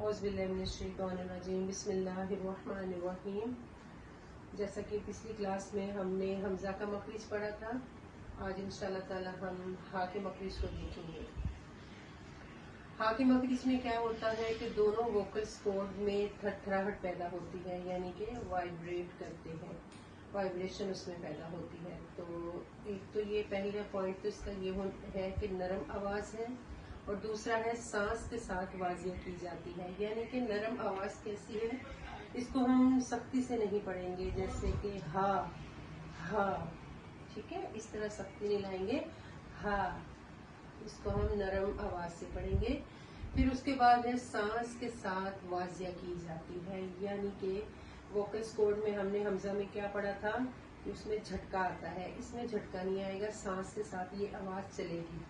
اعوذ باللہ من الشیطان الرجیم بسم اللہ الرحمن الرحیم۔ جیسا کہ پچھلی کلاس میں ہم نے حمزہ کا مخرج پڑھا تھا، آج انشاءاللہ تعالی ہم ہا کے مخرج کو دیکھیں گے۔ ہا کے مخرج میں کیا ہوتا ہے کہ دونوں ووکلز کورڈ میں تھرتھراہٹ پیدا ہوتی ہے، یعنی کہ وائبریٹ کرتے ہیں، وائبریشن اس میں پیدا ہوتی ہے۔ تو ایک تو یہ پہلا پوائنٹ تو اس کا یہ ہے کہ نرم آواز ہے، اور دوسرا ہے سانس کے ساتھ واضح کی جاتی ہے، یعنی کہ نرم آواز کیسی ہے، اس کو ہم سختی سے نہیں پڑھیں گے، جیسے کہ ہا ہا، ٹھیک ہے، اس طرح سختی نہیں لائیں گے، ہا، اس کو ہم نرم آواز سے پڑھیں گے۔ پھر اس کے بعد ہے سانس کے ساتھ واضح کی جاتی ہے، یعنی کہ ووکلز کورڈ میں ہم نے حمزہ میں کیا پڑھا تھا کہ اس میں جھٹکا آتا ہے، اس میں جھٹکا نہیں آئے گا، سانس کے ساتھ یہ آواز چلے گی۔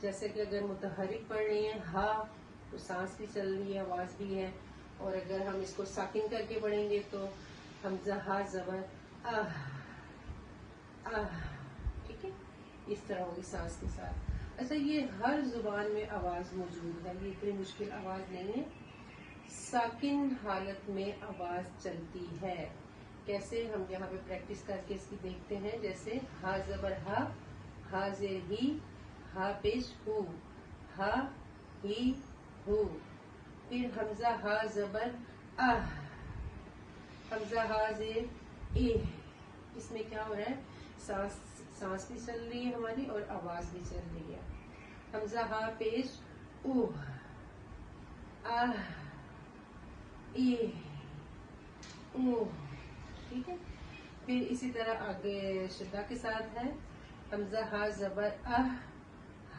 جیسے کہ اگر متحرک پڑھ رہے ہیں ہا تو سانس بھی چل رہی ہے، آواز بھی ہے، اور اگر ہم اس کو ساکن کر کے پڑھیں گے تو حمزہ ہا زبر آہ آہ، ٹھیک ہے، اس طرح ہوگی سانس کے ساتھ۔ اچھا، یہ ہر زبان میں آواز موجود ہے، یہ اتنی مشکل آواز نہیں ہے، ساکن حالت میں آواز چلتی ہے۔ کیسے، ہم یہاں پہ پریکٹس کر کے اس کی دیکھتے ہیں۔ جیسے ہا زبر ہا، ہا زیر ہی، ہا پیش ہو، ہا ہی ہو، پھر حمزہ ہا زبر آہ، حمزہ ہا زیر اہ، اس میں کیا ہو رہا ہے، سانس بھی چل رہی ہے ہماری اور آواز بھی چل رہی ہے۔ حمزہ ہا پیش اوہ، آہ، اہ، اوہ، ٹھیک ہے۔ پھر اسی طرح آگے شدہ کے ساتھ ہے، حمزہ ہا زبر آہ،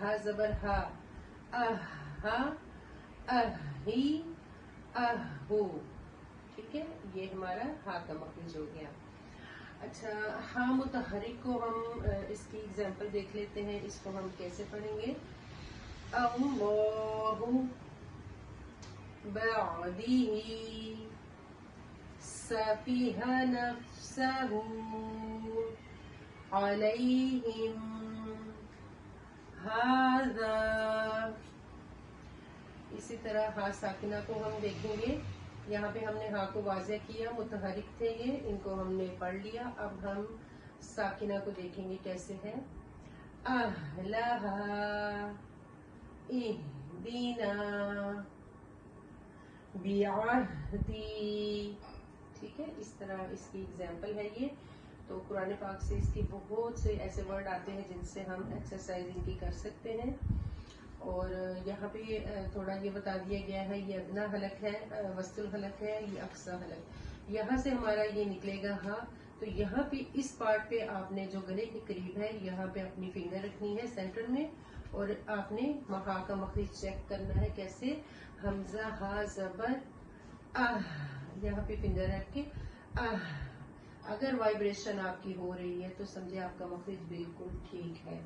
ہا زبر ہا، آہ ہا، آہ ہی، آہ ہو، ٹھیک ہے، یہ ہمارا ہا کا مخرج ہو گیا۔ اچھا، ہا متحرک کو ہم اس کی ایگزامپل دیکھ لیتے ہیں، اس کو ہم کیسے پڑھیں گے۔ اللہ بعدہ سفیہ نفسہ علیہم ہذا، اسی طرح ہا ساکنہ کو ہم دیکھیں گے۔ یہاں پہ ہم نے ہا کو واضح کیا، متحرک تھے یہ، ان کو ہم نے پڑھ لیا۔ اب ہم ساکنہ کو دیکھیں گے کیسے ہے۔ اہلہا اہدنا بعہدی، ٹھیک ہے، اس طرح اس کی ایگزامپل ہے یہ۔ تو قرآن پاک سے اس کی بہت سے ایسے ورڈ آتے ہیں جن سے ہم ایکسرسائز ان کی کر سکتے ہیں۔ اور یہاں پہ تھوڑا یہ بتا دیا گیا ہے، یہ ادنا حلق ہے، وسط الحلق ہے، یہ اقصی حلق، یہاں سے ہمارا یہ نکلے گا ہا۔ تو یہاں پہ اس پارٹ پہ آپ نے جو گلے کے قریب ہے، یہاں پہ اپنی فنگر رکھنی ہے سینٹر میں، اور آپ نے ہا کا مخرج چیک کرنا ہے کیسے، حمزہ ہا زبر آہ، یہاں پہ فنگر رکھ کے آہ، اگر وائبریشن آپ کی ہو رہی ہے تو سمجھے آپ کا مخرج بالکل ٹھیک ہے۔